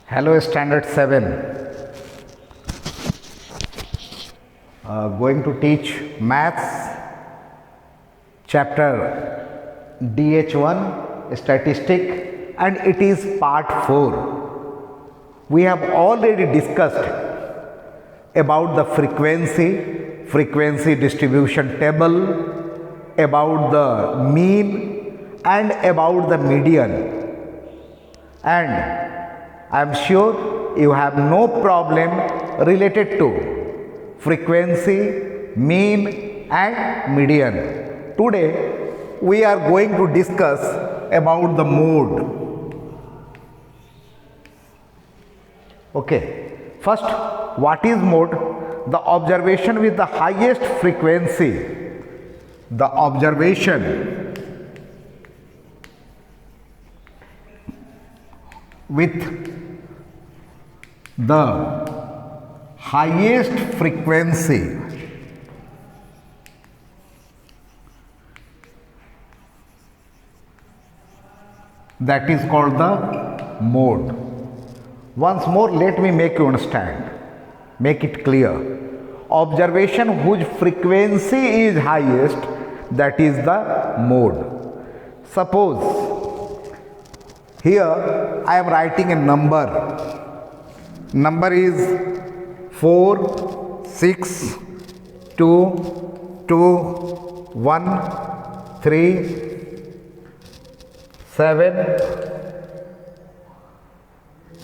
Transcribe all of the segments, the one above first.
Hello, Standard 7. Going to teach maths, chapter DH1, statistic, and it is part 4. We have already discussed about the frequency distribution table, about the mean, and about the median. And I am sure you have no problem related to frequency, mean, and median. Today we are going to discuss about the mode. Okay, first, what is mode? The observation with the highest frequency. The observation with the highest frequency that is called the mode. Once more, let me make you understand, make it clear. Observation whose frequency is highest, that is the mode. Suppose here I am writing a number. Number is 4, 6, 2, 2, 1, 3, 7,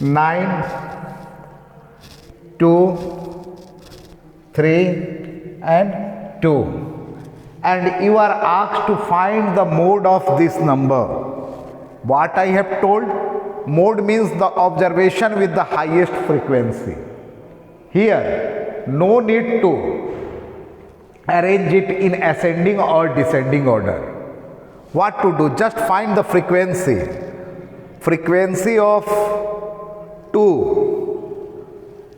9, 2, 3, and 2. And you are asked to find the mode of this number. What I have told? Mode means the observation with the highest frequency. Here, no need to arrange it in ascending or descending order. What to do? Just find the frequency. Frequency of 2.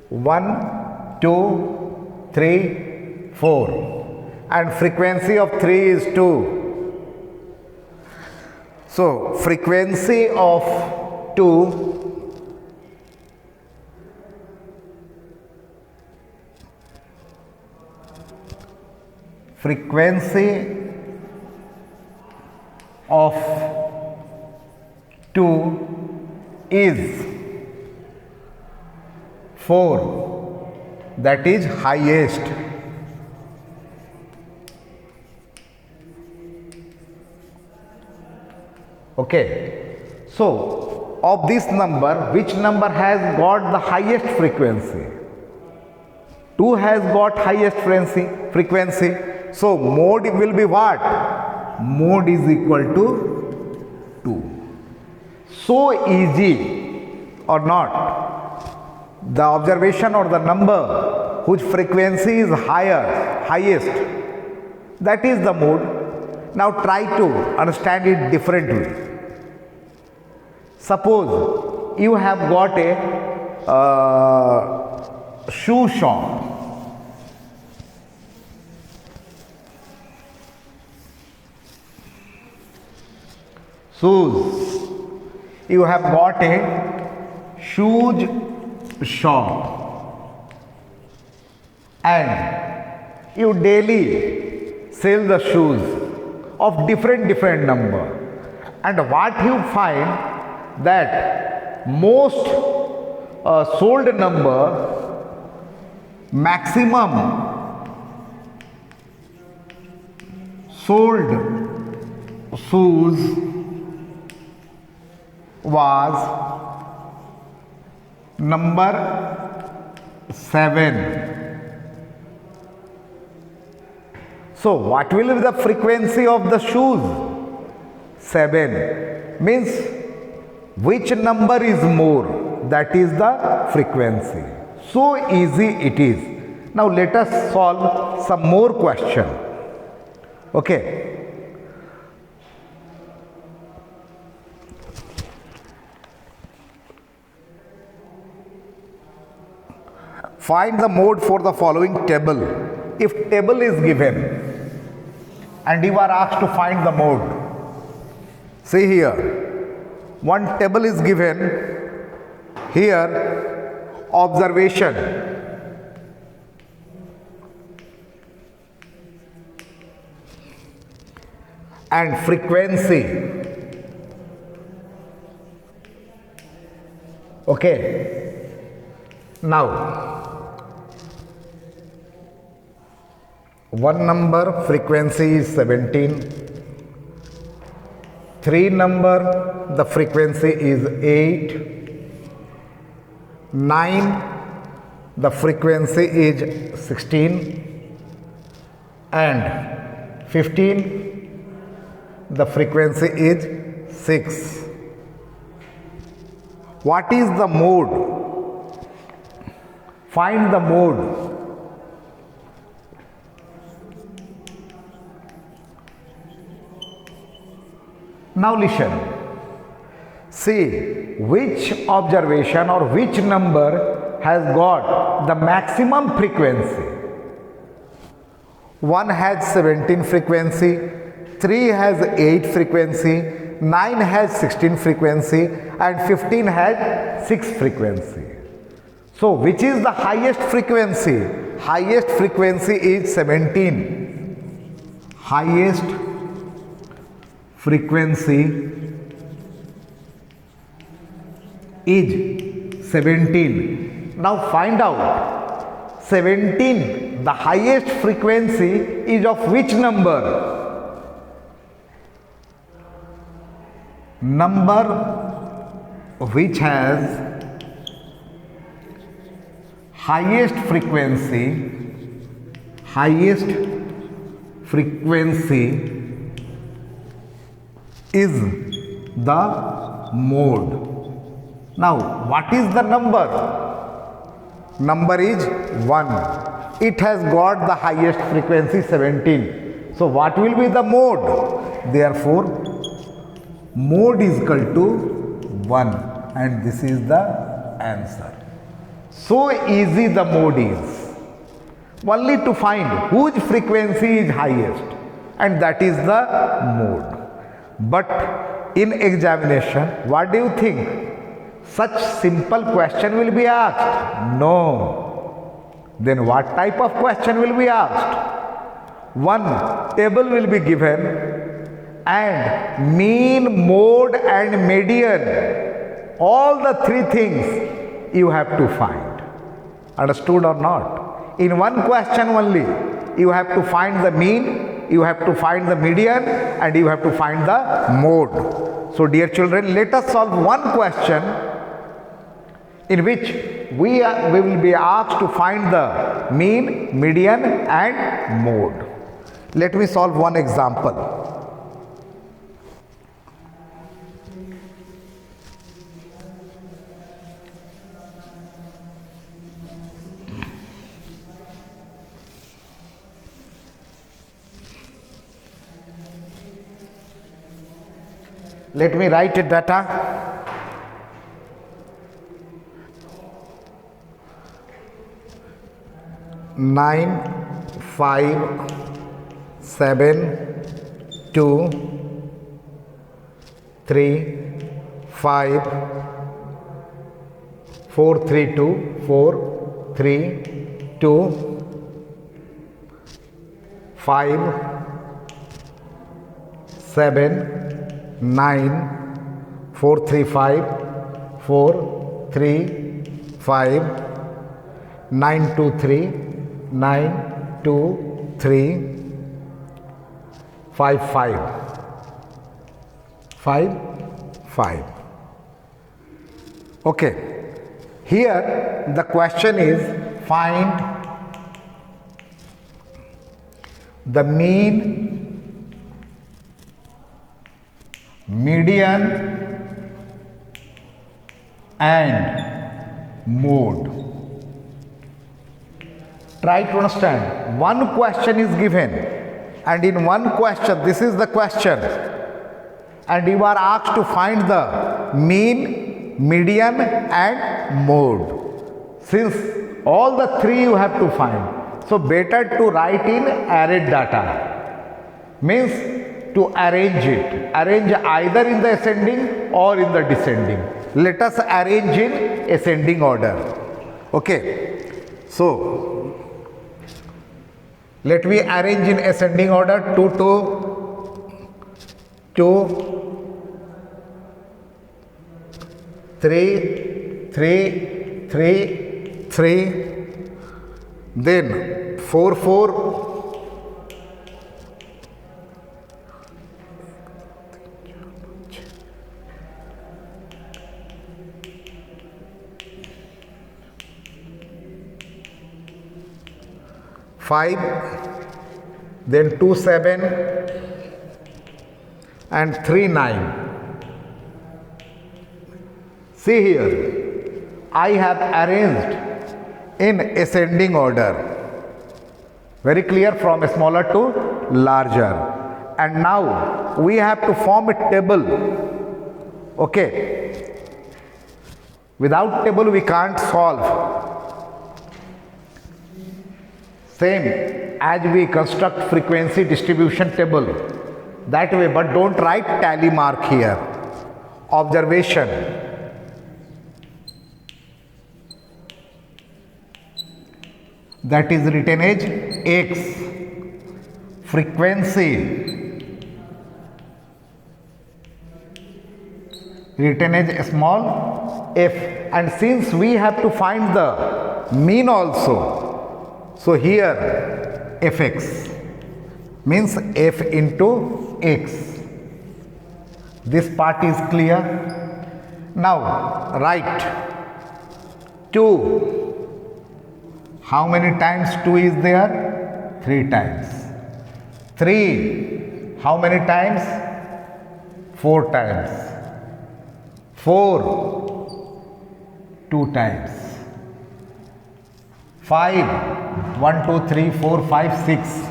1, 2, 3, 4. And frequency of 3 is 2. So, frequency of 2 frequency of 2 is 4, that is highest. Okay, so of this number, which number has got the highest frequency? 2 has got highest frequency. So mode will be what? Mode is equal to 2. So easy or not? The observation or the number whose frequency is highest, that is the mode. Now try to understand it differently. Suppose you have got a shoe shop. Shoes. You have got a shoes shop and you daily sell the shoes of different number, and what you find that most sold number, maximum sold shoes was number 7. So what will be the frequency of the shoes? 7. Means which number is more? That is the frequency. So easy it is. Now let us solve some more question. Okay. Find the mode for the following table. If table is given and you are asked to find the mode, see here, one table is given Here, observation and frequency. Okay. Now, one number frequency is 17. 3 number the frequency is 8. 9 the frequency is 16, and 15 the frequency is 6. What is the mode? Find the mode. Now listen. See which observation or which number has got the maximum frequency. 1 has 17 frequency, 3 has 8 frequency, 9 has 16 frequency, and 15 has 6 frequency. So which is the highest frequency? Highest frequency is 17. Highest frequency is 17. Now find out 17, the highest frequency is of which number? Number which has highest frequency is the mode. Now, what is the number? Number is 1. It has got the highest frequency 17. So, what will be the mode? Therefore, mode is equal to 1, and this is the answer. So easy the mode is. Only to find whose frequency is highest, and that is the mode. But in examination, what do you think? Such simple question will be asked? No. Then what type of question will be asked? One table will be given, and mean, mode and median, all the 3 things you have to find. Understood or not? In one question only, you have to find the mean, you have to find the median, and you have to find the mode. So dear children, let us solve one question in which we will be asked to find the mean, median, and mode. Let me solve one example. Let me write it data. Nine, 5, 7, 2, 3, 5, 4, 3, 2, 4, 3, 2, 5, 7, 9, 4, 3, 5, 4, 3, 5, 9, 2, 3, 9, 2, 3, 5, 5, 5, 5. Okay. Here the question is find the mean, median, and mode. Try to understand. One question is given, and in one question, this is the question, and you are asked to find the mean, median, and mode. Since all the 3 you have to find, so better to write in arrayed data. Means to arrange it. Arrange either in the ascending or in the descending. Let us arrange in ascending order. Okay, so let me arrange in ascending order 2 2 3 3 3 3, then 4 4, 5, then 2 7 and 3 9. See here, I have arranged in ascending order. Very clear, from smaller to larger. And now we have to form a table. Okay. Without table we can't solve. Same as we construct frequency distribution table. That way, but don't write tally mark here. Observation. That is written as x. Frequency written as small f. And since we have to find the mean also, so here fx means f into x. This part is clear. Now write 2. How many times 2 is there? 3 times. 3. How many times? 4 times. 4. 2 times. 5. 1, 2, 3, 4, 5, 6.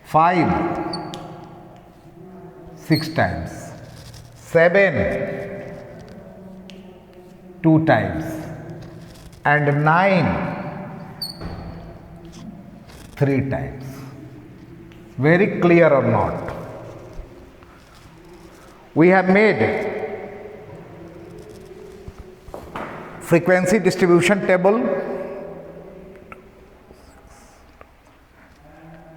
5. 6 times. 7. 2 times. And 9. 3 times. Very clear or not? We have made frequency distribution table.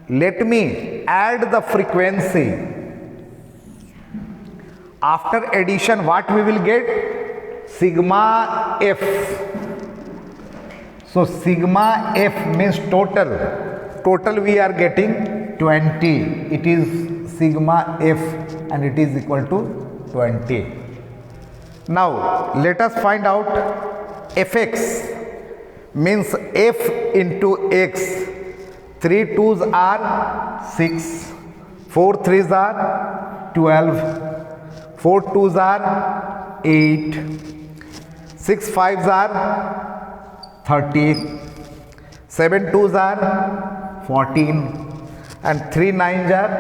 Let me add the frequency. After addition, what we will get? Sigma f. So sigma f means total. Total we are getting 20. It is sigma f and it is equal to 20. Now let us find out fx means f into x. 3 2s are 6, 4 3s are 12, 4 2s are 8, 6 5s are 13, 7 2s are 14 and 3 9s are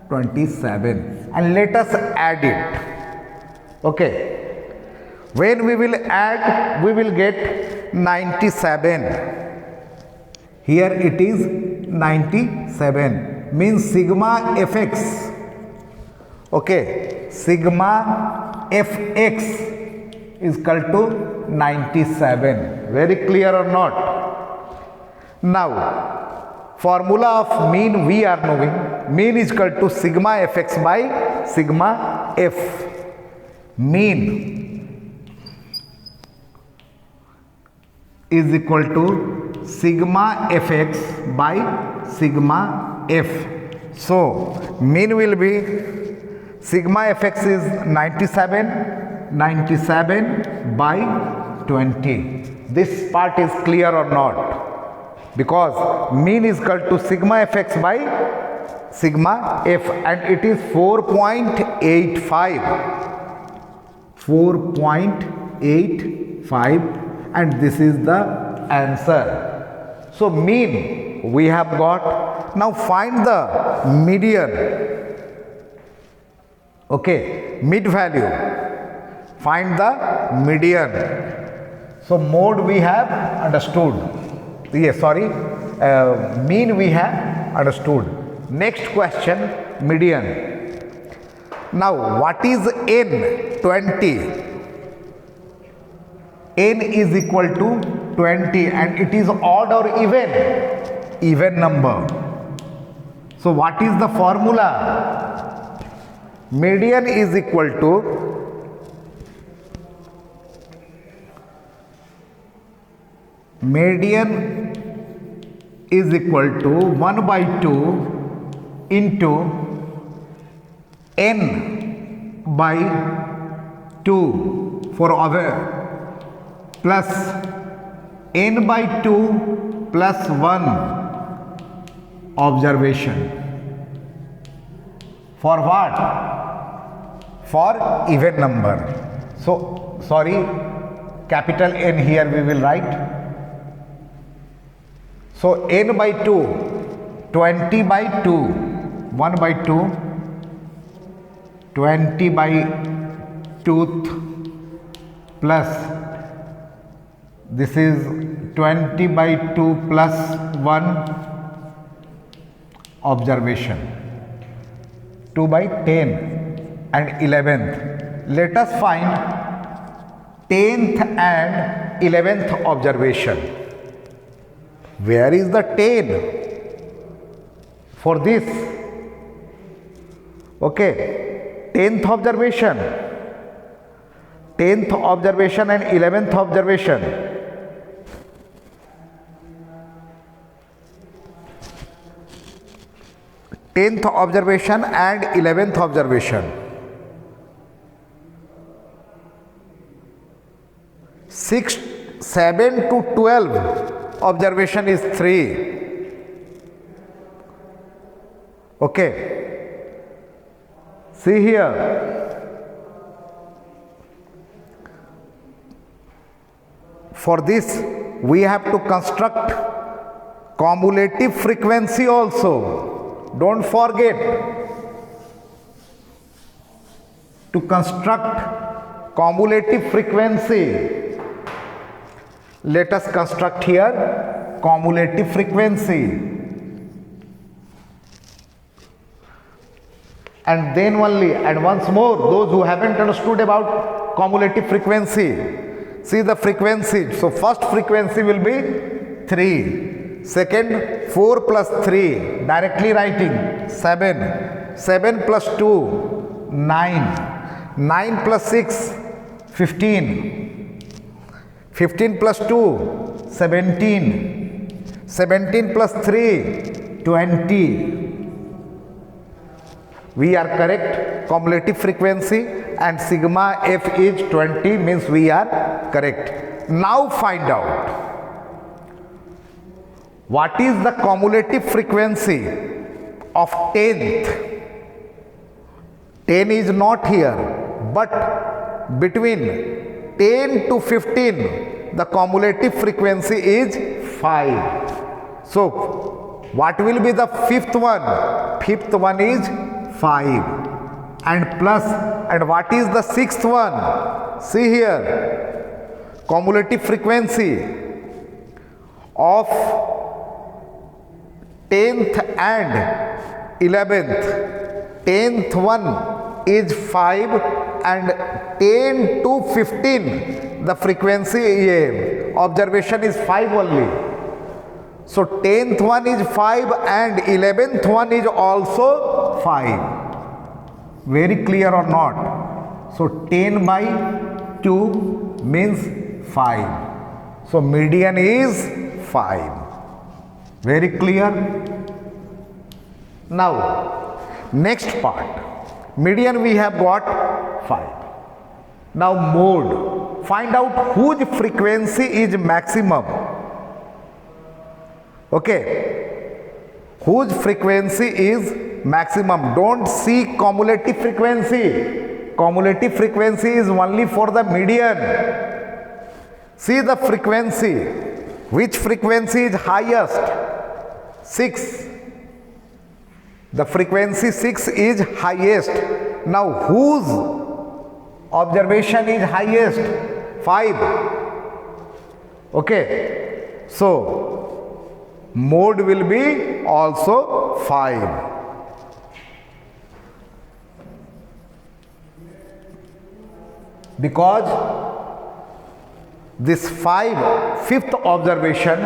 27. And let us add it. Okay. When we will add, we will get 97. Here it is 97. Means sigma fx. Okay. Sigma fx is equal to 97. Very clear or not? Now, formula of mean we are knowing. Mean is equal to sigma fx by sigma f. Mean is equal to sigma fx by sigma f. So, mean will be sigma fx is 97, 97 by 20. This part is clear or not? Because mean is equal to sigma fx by sigma f and it is 4.85. 4.85 and this is the answer. So mean we have got. Now find the median. Okay, mid value. Find the median. So mode we have understood. Yes, sorry, mean we have understood. Next question, median. Now what is n? 20. n is equal to 20 and it is odd or even? Even number. So what is the formula? Median is equal to is equal to 1 by 2 into n by 2 for other plus n by 2 plus 1 observation. For what? For even number. So sorry, capital N here we will write. So n by 2, 20 by 2, 1 by 2, 20 by 2th plus this is 20 by 2 plus 1 observation, 2 by 10 and 11th. Let us find 10th and 11th observation. Where is the 10 for this? Okay, 10th observation, 10th observation and 11th observation. Tenth observation and 11th observation. 6, 7 to 12 observation is 3. Okay. See here. For this we have to construct cumulative frequency also. Don't forget to construct cumulative frequency. Let us construct here cumulative frequency. And then only, and once more, those who haven't understood about cumulative frequency, see the frequency. So first frequency will be 3. Second, 4 plus 3, directly writing 7. 7 plus 2, 9. 9 plus 6, 15. 15 plus 2, 17. 17 plus 3, 20. We are correct. Cumulative frequency and sigma f is 20 means we are correct. Now find out what is the cumulative frequency of 10th. 10 is not here, but between 10 to 15 the cumulative frequency is 5. So what will be the fifth one? Fifth one is 5 and plus, and what is the sixth one? See here, cumulative frequency of 10th and 11th. 10th one is 5 and 10 to 15 the frequency observation is 5 only. So 10th one is 5 and 11th one is also 5. Very clear or not? So 10 by 2 means 5. So median is 5. Very clear? Now next part, median we have got 5. Now mode, find out whose frequency is maximum. Okay, whose frequency is maximum. Don't see cumulative frequency. Cumulative frequency is only for the median. See the frequency. Which frequency is highest? 6. The frequency 6 is highest. Now whose observation is highest? 5. Okay, so mode will be also 5. Because This fifth observation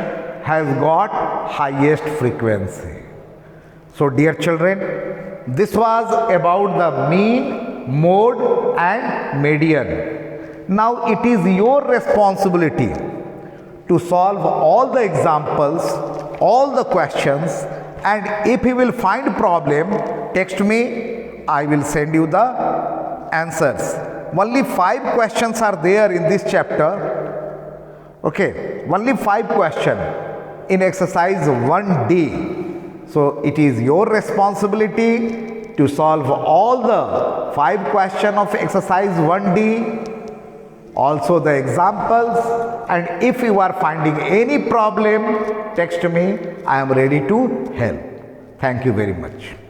has got highest frequency. So dear children, this was about the mean, mode and median. Now it is your responsibility to solve all the examples, all the questions, and if you will find problem, text me, I will send you the answers. Only 5 questions are there in this chapter. Okay, only 5 questions in exercise 1D. So it is your responsibility to solve all the 5 questions of exercise 1D, also the examples, and if you are finding any problem, text me, I am ready to help. Thank you very much.